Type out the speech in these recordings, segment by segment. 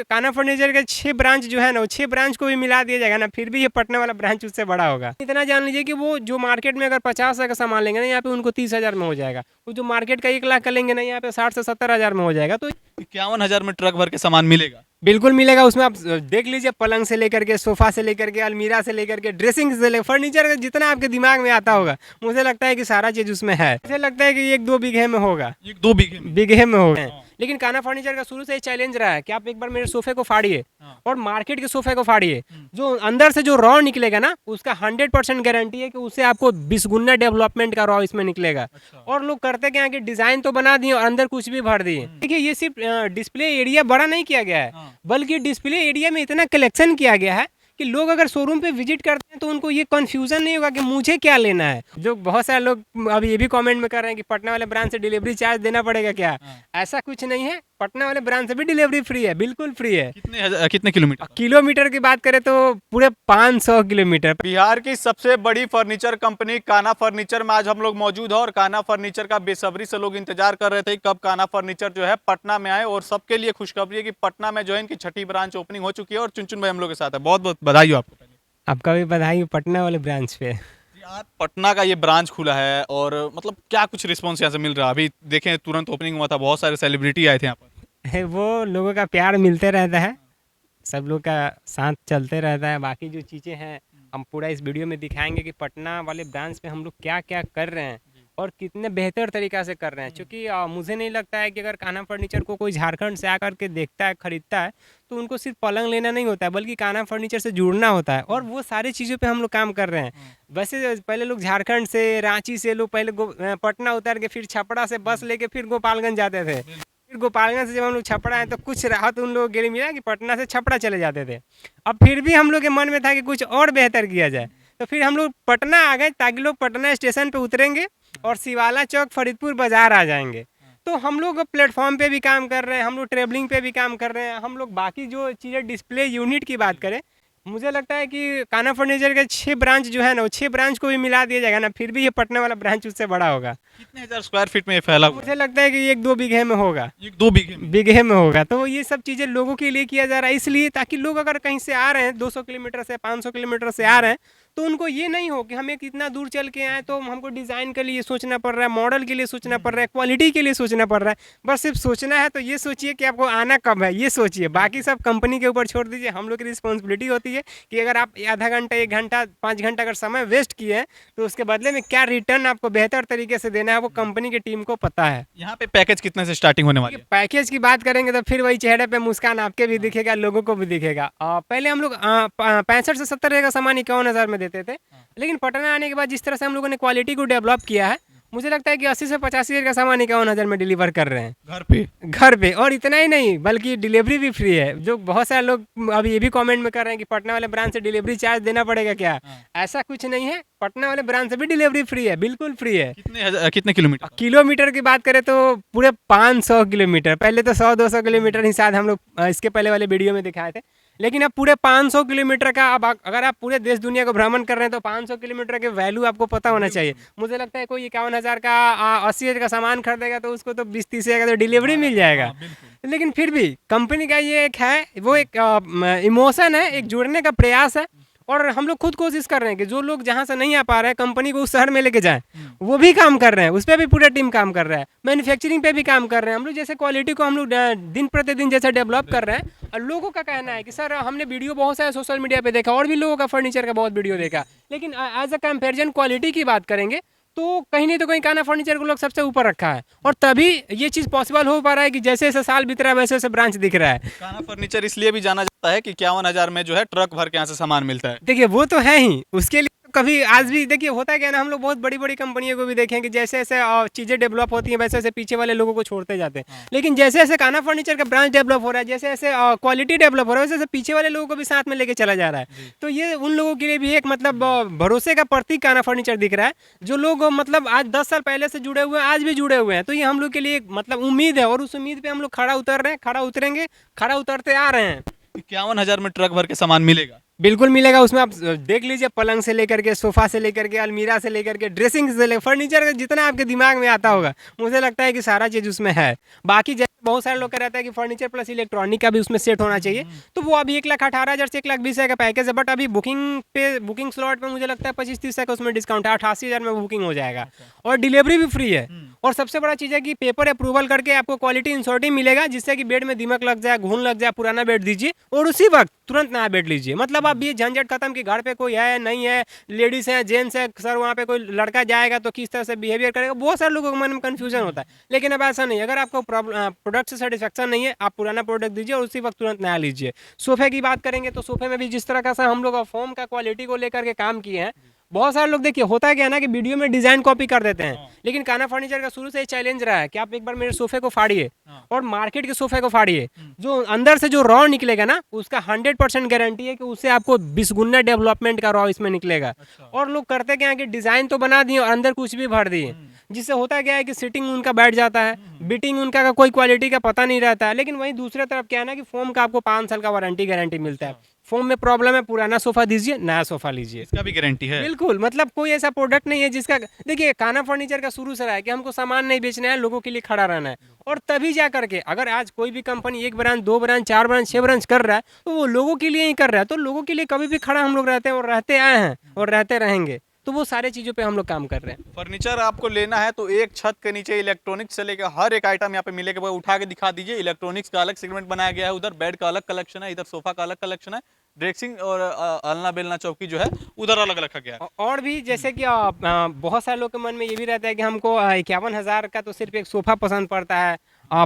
Kanha furniture के 6 branch जो है ना, वो 6 ब्रांच को भी मिला दिया जाएगा ना, फिर भी ये पटना वाला ब्रांच उससे बड़ा होगा। इतना जान लीजिए कि वो जो मार्केट में अगर 50,000 का सामान लेंगे ना, यहाँ पे उनको 30,000 में हो जाएगा। वो जो मार्केट का 1 लाख का लेंगे ना, यहाँ पे 60 से 70,000 में हो जाएगा। तो 51,000 में ट्रक भर के सामान मिलेगा। बिल्कुल मिलेगा। उसमें आप देख लीजिए, पलंग से लेकर के, सोफा से लेकर के, अलमीरा से लेकर के, ड्रेसिंग से लेकर, फर्नीचर का जितना आपके दिमाग में आता होगा, मुझे लगता है कि सारा चीज उसमें है। मुझे लगता है कि 1-2 बीघे में होगा, 1-2 बीघे में। बीघे में होगा। लेकिन कान्हा फर्नीचर का शुरू से ही चैलेंज रहा है कि आप एक बार मेरे सोफे को फाड़िए और मार्केट के सोफे को फाड़िए, जो अंदर से जो रॉ निकलेगा ना, उसका 100% गारंटी है कि उससे आपको 20 गुना डेवलपमेंट का रॉ इसमें निकलेगा। और लोग करते क्या है कि डिजाइन तो बना दिए और अंदर कुछ भी भर दिए। देखिए, ये सिर्फ डिस्प्ले एरिया बड़ा नहीं किया गया है, बल्कि डिस्प्ले एरिया में इतना कलेक्शन किया गया है कि लोग अगर शोरूम पे विजिट करते हैं तो उनको ये कंफ्यूजन नहीं होगा कि मुझे क्या लेना है। जो बहुत सारे लोग अभी ये भी कमेंट में कर रहे हैं कि पटना वाले ब्रांच से डिलीवरी चार्ज देना पड़ेगा क्या, ऐसा कुछ नहीं है। पटना वाले ब्रांच से भी डिलीवरी फ्री है, बिल्कुल फ्री है। कितने किलोमीटर? किलोमीटर की बात करें तो पूरे 500 किलोमीटर। बिहार की सबसे बड़ी फर्नीचर कंपनी कान्हा फर्नीचर में आज हम लोग मौजूद हैं और कान्हा फर्नीचर का बेसब्री से लोग इंतजार कर रहे थे कब कान्हा फर्नीचर जो है पटना में आए। और सबके लिए खुशखबरी है कि पटना में जो है इनकी 6ठी ब्रांच ओपनिंग हो चुकी है। और चुनचुन भाई हम लोग के साथ है, बहुत बहुत बधाई हो आपको। आपका भी बधाई हो पटना वाले ब्रांच पे। यार, पटना का ये ब्रांच खुला है और मतलब क्या कुछ रिस्पॉन्स यहाँ से मिल रहा है? अभी देखें, तुरंत ओपनिंग हुआ था, बहुत सारे सेलिब्रिटी आए थे यहाँ पर। वो लोगों का प्यार मिलते रहता है, सब लोग का साथ चलते रहता है। बाकी जो चीज़ें हैं हम पूरा इस वीडियो में दिखाएंगे कि पटना वाले ब्रांच पे हम लोग क्या क्या कर रहे हैं और कितने बेहतर तरीक़ा से कर रहे हैं। क्योंकि मुझे नहीं लगता है कि अगर कान्हा फर्नीचर को कोई झारखंड से आकर के देखता है, ख़रीदता है, तो उनको सिर्फ पलंग लेना नहीं होता है, बल्कि कान्हा फर्नीचर से जुड़ना होता है। और वो सारी चीज़ों पे हम लोग काम कर रहे हैं। वैसे पहले लोग झारखंड से, रांची से लोग पहले पटना उतर के फिर छपरा से बस लेके फिर गोपालगंज जाते थे। फिर गोपालगंज से जब हम लोग छपरा आए तो कुछ राहत उन लोगों के लिए मिला कि पटना से छपरा चले जाते थे। अब फिर भी हम लोग के मन में था कि कुछ और बेहतर किया जाए, तो फिर हम लोग पटना आ गए ताकि लोग पटना स्टेशन पे उतरेंगे और शिवाला चौक फरीदपुर बाजार आ जाएंगे। तो हम लोग प्लेटफॉर्म पे भी काम कर रहे हैं, हम लोग ट्रेवलिंग पे भी काम कर रहे हैं, हम लोग बाकी जो चीज़ें डिस्प्ले यूनिट की बात करें, मुझे लगता है कि कान्हा फर्नीचर के 6 ब्रांच जो है ना, वो 6 ब्रांच को भी मिला दिया जाएगा ना, फिर भी ये पटना वाला ब्रांच उससे बड़ा होगा। कितने हजार स्क्वायर फीट में ये फैला हुआ है? मुझे लगता है कि 1-2 बीघे में होगा, 1-2 बीघे में। बीघे में होगा। तो ये सब चीज़ें लोगों के लिए किया जा रहा है, इसलिए ताकि लोग अगर कहीं से आ रहे हैं, 200 किलोमीटर से, 500 किलोमीटर से आ रहे हैं, तो उनको ये नहीं हो कि हमें कितना दूर चल के आए, तो हमको डिज़ाइन के लिए सोचना पड़ रहा है, मॉडल के लिए सोचना पड़ रहा है, क्वालिटी के लिए सोचना पड़ रहा है। बस सिर्फ सोचना है तो ये सोचिए कि आपको आना कब है, ये सोचिए। बाकी सब कंपनी के ऊपर छोड़ दीजिए। हम लोग की रिस्पॉन्सिबिलिटी होती है कि अगर आप आधा घंटा, 1 घंटा, 5 घंटा अगर समय वेस्ट किए हैं, तो उसके बदले में क्या रिटर्न आपको बेहतर तरीके से देना है, वो कंपनी की टीम को पता है। यहाँ पे पैकेज कितने से स्टार्टिंग होने वाली है? पैकेज की बात करेंगे तो फिर वही चेहरे पे मुस्कान आपके भी दिखेगा, लोगों को भी दिखेगा। पहले हम लोग 65 से 70 का सामान 51,000 में देते थे, लेकिन पटना आने के बाद जिस तरह से हम लोगों ने क्वालिटी को डेवलप किया है, मुझे लगता है कि 80 से 85,000 का सामान 51,000 में डिलीवर कर रहे हैं घर पे। और इतना ही नहीं, बल्कि डिलीवरी भी फ्री है। जो बहुत सारे लोग अभी ये भी कमेंट में कर रहे हैं कि पटना वाले ब्रांच से डिलीवरी चार्ज देना पड़ेगा क्या, ऐसा कुछ नहीं है। पटना वाले ब्रांच से भी डिलीवरी फ्री है, बिल्कुल फ्री है। कितने किलोमीटर? किलोमीटर की बात करें तो पूरे 500 किलोमीटर। पहले तो 100-200 किलोमीटर ही शायद हम लोग इसके पहले वाले वीडियो में दिखाए थे, लेकिन अब पूरे 500 किलोमीटर का। अब अगर आप पूरे देश दुनिया को भ्रमण कर रहे हैं तो 500 किलोमीटर के वैल्यू आपको पता होना चाहिए। मुझे लगता है कोई 51,000 का 80,000 का सामान खरीदेगा तो उसको तो 20-30 हज़ार का तो डिलीवरी मिल जाएगा। लेकिन फिर भी कंपनी का ये एक है, वो एक इमोशन है, एक जुड़ने का प्रयास है। और हम लोग खुद कोशिश कर रहे हैं कि जो लोग जहाँ से नहीं आ पा रहे हैं, कंपनी को उस शहर में लेके जाएं। वो भी काम कर रहे हैं, उस पर भी पूरा टीम काम कर रहा है, मैन्युफैक्चरिंग पे भी काम कर रहे हैं। हम लोग जैसे क्वालिटी को हम लोग दिन प्रतिदिन जैसे डेवलप कर रहे हैं। और लोगों का कहना है कि सर हमने वीडियो बहुत सारे सोशल मीडिया पे देखा और भी लोगों का फर्नीचर का बहुत वीडियो देखा, लेकिन एज अ कंपेरिजन क्वालिटी की बात करेंगे तो कहीं नहीं तो कहीं कान्हा फर्नीचर को लोग सबसे ऊपर रखा है। और तभी ये चीज़ पॉसिबल हो पा रहा है कि जैसे जैसे साल बीत रहा है वैसे वैसे ब्रांच दिख रहा है। कान्हा फर्नीचर इसलिए भी जाना जाता है कि 51,000 में जो है ट्रक भर के यहाँ से सामान मिलता है। देखिए, वो तो है ही, उसके लिए कभी आज भी देखिए होता है क्या ना, हम लोग बहुत बड़ी बड़ी कंपनियों को भी देखें कि जैसे जैसे चीज़ें डेवलप होती हैं वैसे वैसे पीछे वाले लोगों को छोड़ते जाते हैं। लेकिन जैसे जैसे कान्हा फर्नीचर का ब्रांच डेवलप हो रहा है, जैसे जैसे क्वालिटी डेवलप हो रहा है, वैसे वैसे पीछे वाले लोगों को भी साथ में लेके चला जा रहा है। तो ये उन लोगों के लिए भी एक मतलब भरोसे का प्रतीक कान्हा फर्नीचर दिख रहा है। जो लोग मतलब आज 10 साल पहले से जुड़े हुए हैं, आज भी जुड़े हुए हैं, तो ये हम लोग के लिए मतलब उम्मीद है। और उस उम्मीद पे हम लोग खड़ा उतर रहे हैं, खड़ा उतरेंगे, खड़ा उतरते आ रहे हैं। 51,000 में ट्रक भर के सामान मिलेगा? बिल्कुल मिलेगा। उसमें आप देख लीजिए, पलंग से लेकर के, सोफा से लेकर के, अलमीरा से लेकर के, ड्रेसिंग से लेकर, फर्नीचर का जितना आपके दिमाग में आता होगा, मुझे लगता है कि सारा चीज़ उसमें है। बाकी बहुत सारे लोग का रहता है कि फर्नीचर प्लस इलेक्ट्रॉनिक का भी उसमें सेट होना चाहिए, तो वो अभी 1,18,000 से 1,20,000 का पैकेज है। बट अभी बुकिंग स्लॉट पे मुझे लगता है 25-30 का उसमें डिस्काउंट है, 88,000 में बुकिंग हो जाएगा और डिलीवरी भी फ्री है। और सबसे बड़ा चीज़ है कि पेपर अप्रूवल करके आपको क्वालिटी इंश्योरिटी मिलेगा, जिससे कि बेड में दीमक लग जाए, घुन लग जाए, पुराना बेड दीजिए और उसी वक्त तुरंत नया बेड लीजिए। मतलब अब ये झंझट खत्म कि घर पे कोई है नहीं है, लेडीज है जेंट्स है, सर वहाँ पे कोई लड़का जाएगा तो किस तरह से बिहेवियर करेगा, बहुत सारे लोगों के मन में कन्फ्यूजन होता है। लेकिन अब ऐसा नहीं, अगर आपको प्रोडक्ट से सेटिस्फेक्शन नहीं है, आप पुराना प्रोडक्ट दीजिए और उसी वक्त तुरंत नया लीजिए। सोफे की बात करेंगे तो सोफे में भी जिस तरह का सा हम लोग फोम का क्वालिटी को लेकर के काम किए हैं, बहुत सारे लोग देखिए होता है क्या ना कि वीडियो में डिजाइन कॉपी कर देते हैं, लेकिन काना फर्नीचर का शुरू से चैलेंज रहा है कि आप एक बार मेरे सोफे को फाड़िए और मार्केट के सोफे को फाड़िए, जो अंदर से जो रॉ निकलेगा ना उसका 100% गारंटी है कि उससे आपको 20 गुना डेवलपमेंट का रॉ इसमें निकलेगा। और लोग करते क्या है कि डिजाइन तो बना दिए और अंदर कुछ भी भर दिए, जिससे होता क्या है कि सिटिंग उनका बैठ जाता है, बिटिंग उनका का कोई क्वालिटी का पता नहीं रहता है। लेकिन वहीं दूसरे तरफ क्या है ना कि फोम का आपको 5 साल का वारंटी गारंटी मिलता है। फोम में प्रॉब्लम है, पुराना सोफा दीजिए, नया सोफा लीजिए, इसका भी गारंटी है। बिल्कुल। मतलब कोई ऐसा प्रोडक्ट नहीं है जिसका, देखिए काना फर्नीचर का शुरू से रहा है कि हमको सामान नहीं बेचना है, लोगों के लिए खड़ा रहना है। और तभी जा करके अगर आज कोई भी company 1 branch 2 branch 4 branch 6 branch कर रहा है तो वो लोगों के लिए ही कर रहा है। तो लोगों के लिए कभी भी खड़ा हम लोग रहते हैं और रहते आए हैं और रहते रहेंगे, तो वो सारे चीज़ों पे हम लोग काम कर रहे हैं। फर्नीचर आपको लेना है तो एक छत के नीचे इलेक्ट्रॉनिक्स से लेकर हर एक आइटम यहाँ पे मिलेगा। वो उठा के दिखा दीजिए। इलेक्ट्रॉनिक्स का अलग सेगमेंट बनाया गया है, उधर बेड का अलग कलेक्शन है, इधर सोफा का अलग कलेक्शन है, ड्रेसिंग और अलना बेलना चौकी जो है उधर अलग रखा गया है। और भी जैसे कि बहुत सारे लोग के मन में ये भी रहता है कि हमको 51,000 का तो सिर्फ एक सोफा पसंद पड़ता है,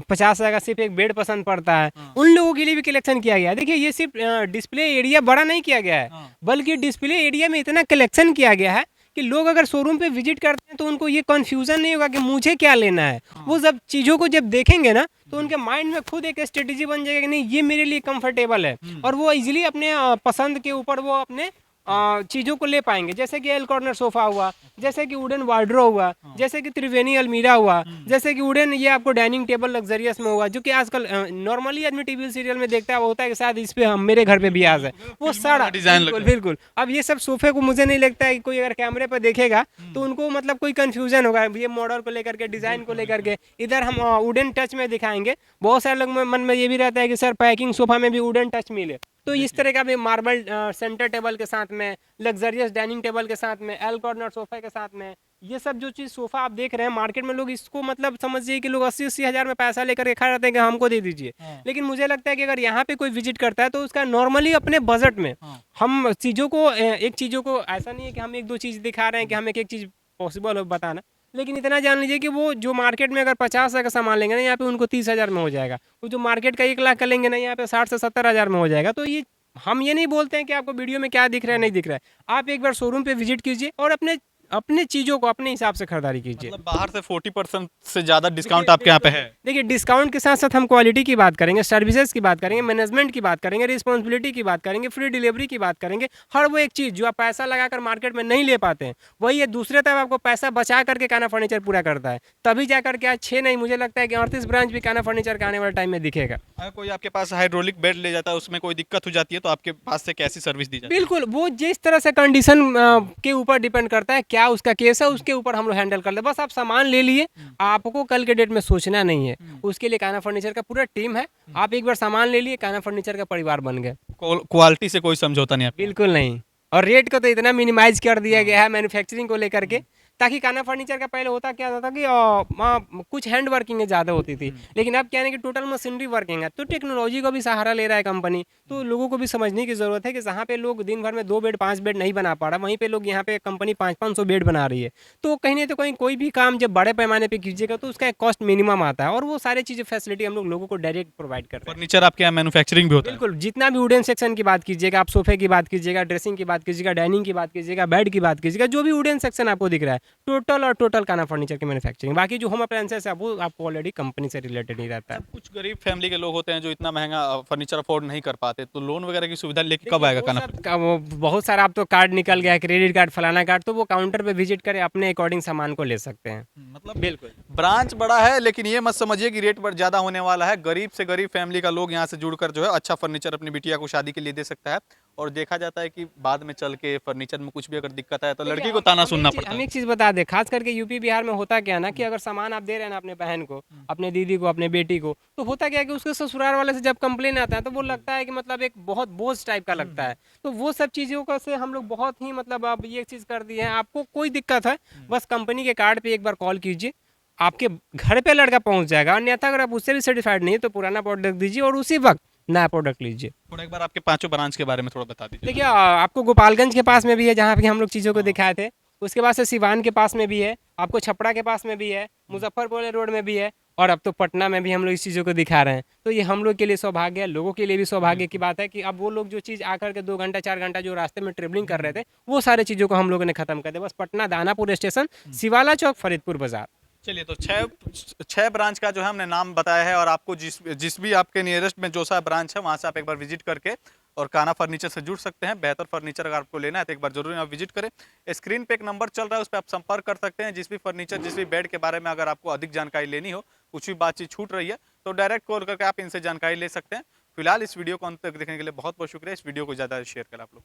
50,000 का सिर्फ एक बेड पसंद पड़ता है। उन लोगों के लिए भी कलेक्शन किया गया है। देखिए ये सिर्फ डिस्प्ले एरिया बड़ा नहीं किया गया है, बल्कि डिस्प्ले एरिया में इतना कलेक्शन किया गया है कि लोग अगर शोरूम पे विजिट करते हैं तो उनको ये कंफ्यूजन नहीं होगा कि मुझे क्या लेना है। वो सब चीज़ों को जब देखेंगे ना तो उनके माइंड में खुद एक स्ट्रेटेजी बन जाएगा कि नहीं ये मेरे लिए कंफर्टेबल है, और वो इजीली अपने पसंद के ऊपर वो अपने चीज़ों को ले पाएंगे। जैसे कि एल कॉर्नर सोफा हुआ, जैसे कि वुडन वार्डरो हुआ, जैसे कि त्रिवेणी अलमीरा हुआ, जैसे कि वुडन ये आपको डाइनिंग टेबल लग्जरियस में हुआ, जो कि आजकल नॉर्मली आदमी टीवी सीरियल में देखता है, वो होता है कि शायद इस पे हम मेरे घर पे भी आ जाए, वो सारा डिजाइन बिल्कुल बिल्कुल। अब ये सब सोफे को मुझे नहीं लगता है कि कोई अगर कैमरे पर देखेगा तो उनको मतलब कोई कंफ्यूजन होगा ये मॉडल को लेकर के, डिजाइन को लेकर के। इधर हम वुडन टच में दिखाएंगे। बहुत सारे लोग मन में ये भी रहता है कि सर पैकिंग सोफा में भी वुडन टच मिले, तो इस तरह का भी मार्बल सेंटर टेबल के साथ में, लग्जरियस डाइनिंग टेबल के साथ में, एल कॉर्नर सोफे के साथ में, ये सब जो चीज़ सोफा आप देख रहे हैं मार्केट में, लोग इसको मतलब समझिए कि लोग 80-80 हज़ार में पैसा लेकर के खड़े रहते हैं कि हमको दे दीजिए। लेकिन मुझे लगता है कि अगर यहाँ पे कोई विजिट करता है तो उसका नॉर्मली अपने बजट में हम चीज़ों को एक चीज़ों को, ऐसा नहीं है कि हम 1-2 चीज़ दिखा रहे हैं कि हम एक चीज़ पॉसिबल हो बताना, लेकिन इतना जान लीजिए कि वो जो मार्केट में अगर 50,000 का सामान लेंगे ना, यहाँ पे उनको 30,000 में हो जाएगा। वो जो मार्केट का 1 लाख का लेंगे ना, यहाँ पे 60 से 70 हज़ार में हो जाएगा। तो ये हम ये नहीं बोलते हैं कि आपको वीडियो में क्या दिख रहा है नहीं दिख रहा है, आप एक बार शोरूम पे विजिट कीजिए और अपने अपने चीज़ों को अपने हिसाब से खरीदारी कीजिए। मतलब बाहर से 40% से ज्यादा डिस्काउंट आपके यहाँ पे है। देखिए डिस्काउंट के साथ साथ हम क्वालिटी की बात करेंगे, सर्विसेज की बात करेंगे, मैनेजमेंट की बात करेंगे, रिस्पॉन्सिबिलिटी की बात करेंगे, फ्री डिलीवरी की बात करेंगे। हर वो एक चीज़ जो आप पैसा लगाकर मार्केट में नहीं ले पाते हैं, वही ये दूसरे तरफ आपको पैसा बचा करके काना फर्नीचर पूरा करता है। तभी जा करके आज 6 नहीं, मुझे लगता है कि 38 ब्रांच भी काना फर्नीचर का आने वाले टाइम में दिखेगा। अगर कोई आपके पास हाइड्रोलिक बेड ले जाता है, उसमें कोई दिक्कत हो जाती है तो आपके पास से कैसी सर्विस दी जाती है? बिल्कुल, वो जिस तरह से कंडीशन के ऊपर डिपेंड करता है, क्या उसका केस है उसके ऊपर हम लोग हैंडल कर ले। बस आप सामान ले लिए, आपको कल के डेट में सोचना नहीं है, उसके लिए काना फर्नीचर का पूरा टीम है। आप एक बार सामान ले लिए, काना फर्नीचर का परिवार बन गए। क्वालिटी से कोई समझौता नहीं आपके? बिल्कुल नहीं। और रेट को तो इतना मिनिमाइज कर दिया गया है मैन्युफैक्चरिंग को लेकर के, ताकि काना फर्नीचर का पहले होता क्या था कि कुछ हैंड वर्किंग ज़्यादा होती थी, लेकिन अब क्या है कि टोटल मशीनरी वर्किंग है। तो टेक्नोलॉजी का भी सहारा ले रहा है कंपनी, तो लोगों को भी समझने की ज़रूरत है कि जहाँ पे लोग दिन भर में 2 बेड 5 बेड नहीं बना पा रहा, वहीं पे लोग यहाँ पे कंपनी 500-500 बेड बना रही है। तो कहीं नहीं तो कहीं कोई भी काम जब बड़े पैमाने पर कीजिएगा तो उसका एक कॉस्ट मिनिमम आता है, और वो सारी चीज़ें फैसिलिटी हम लोगों को डायरेक्ट प्रोवाइड कर रहे हैं। फर्नीचर आपके यहाँ मैन्युफैक्चरिंग भी होता है? बिल्कुल, जितना भी वुडन सेक्शन की बात कीजिएगा, आप सोफे की बात कीजिएगा, ड्रेसिंग की बात कीजिएगा, डाइनिंग की बात कीजिएगा, बेड की बात कीजिएगा, जो भी वुडन सेक्शन आपको दिख रहा है टोटल काना फर्नीचर की मैन्युफैक्चरिंग। बाकी जो होम अप्लायंसेस है वो आपको ऑलरेडी कंपनी से रिलेटेड ही रहता है। कुछ गरीब फैमिली के लोग होते हैं जो इतना महंगा फर्नीचर अफोर्ड नहीं कर पाते, तो लोन वगैरह की सुविधा लेके कब आएगा काना? वो बहुत सारा अब तो कार्ड निकल गया है, क्रेडिट कार्ड फलाना कार्ड, तो वो काउंटर पे विजिट करे अपने अकॉर्डिंग सामान को ले सकते हैं। मतलब बिल्कुल ब्रांच बड़ा है, लेकिन ये मत समझिए कि रेट पर ज्यादा होने वाला है। गरीब से गरीब फैमिली का लोग यहाँ से जुड़कर जो है अच्छा फर्नीचर अपनी बिटिया को शादी के लिए दे सकता है। और देखा जाता है कि बाद में चल के फर्नीचर में कुछ भी अगर दिक्कत है तो देखिए, लड़की को ताना सुनना हम पड़ता है। एक चीज़ बता दें, खास करके यूपी बिहार में होता क्या है ना कि अगर सामान आप दे रहे हैं ना अपने बहन को, अपने दीदी को, अपने बेटी को, तो होता क्या है कि उसके ससुराल वाले से जब कंप्लेन आता है तो वो लगता है कि मतलब एक बहुत बोझ टाइप का लगता है। तो वो सब चीज़ों का से हम लोग बहुत ही मतलब अब ये चीज़ कर दिए हैं, आपको कोई दिक्कत है बस कंपनी के कार्ड पे एक बार कॉल कीजिए, आपके घर पे लड़का पहुंच जाएगा। अन्यथा अगर आप उससे भी सर्टिफाइड नहीं है तो पुराना प्रोडक्ट दीजिए और उसी वक्त नया प्रोडक्ट लीजिए। थोड़ा एक बार आपके पांचों ब्रांच के बारे में थोड़ा बता दीजिए। देखिए आपको गोपालगंज के पास में भी है जहाँ पे हम लोग चीज़ों को दिखाए थे। उसके बाद से सिवान के पास में भी है, आपको छपरा के पास में भी है, मुजफ्फरपुर रोड में भी है और अब तो पटना में भी हम लोग इस चीज़ों को दिखा रहे हैं। तो ये हम लोग के लिए सौभाग्य है, लोगों के लिए भी सौभाग्य की बात है कि अब वो लोग जो चीज़ आकर के 2 घंटा 4 घंटा जो रास्ते में ट्रेवलिंग कर रहे थे, वो सारी चीज़ों को हम लोगों ने खत्म कर दिया। बस पटना दानापुर स्टेशन, शिवाला चौक, फरीदपुर बाजार। चलिए, तो छह ब्रांच का जो है हमने नाम बताया है, और आपको जिस जिस भी आपके नियरेस्ट में जो सा ब्रांच है वहाँ से आप एक बार विजिट करके और काना फर्नीचर से जुड़ सकते हैं। बेहतर फर्नीचर अगर आपको लेना है तो एक बार जरूर आप विजिट करें। स्क्रीन पे एक नंबर चल रहा है, उस पर आप संपर्क कर सकते हैं। जिस भी फर्नीचर, जिस भी बेड के बारे में अगर आपको अधिक जानकारी लेनी हो, कुछ भी बातचीत छूट रही है, तो डायरेक्ट कॉल करके आप इनसे जानकारी ले सकते हैं। फिलहाल इस वीडियो को अंत तक देखने के लिए बहुत बहुत शुक्रिया। इस वीडियो को ज़्यादा शेयर करें आप लोग।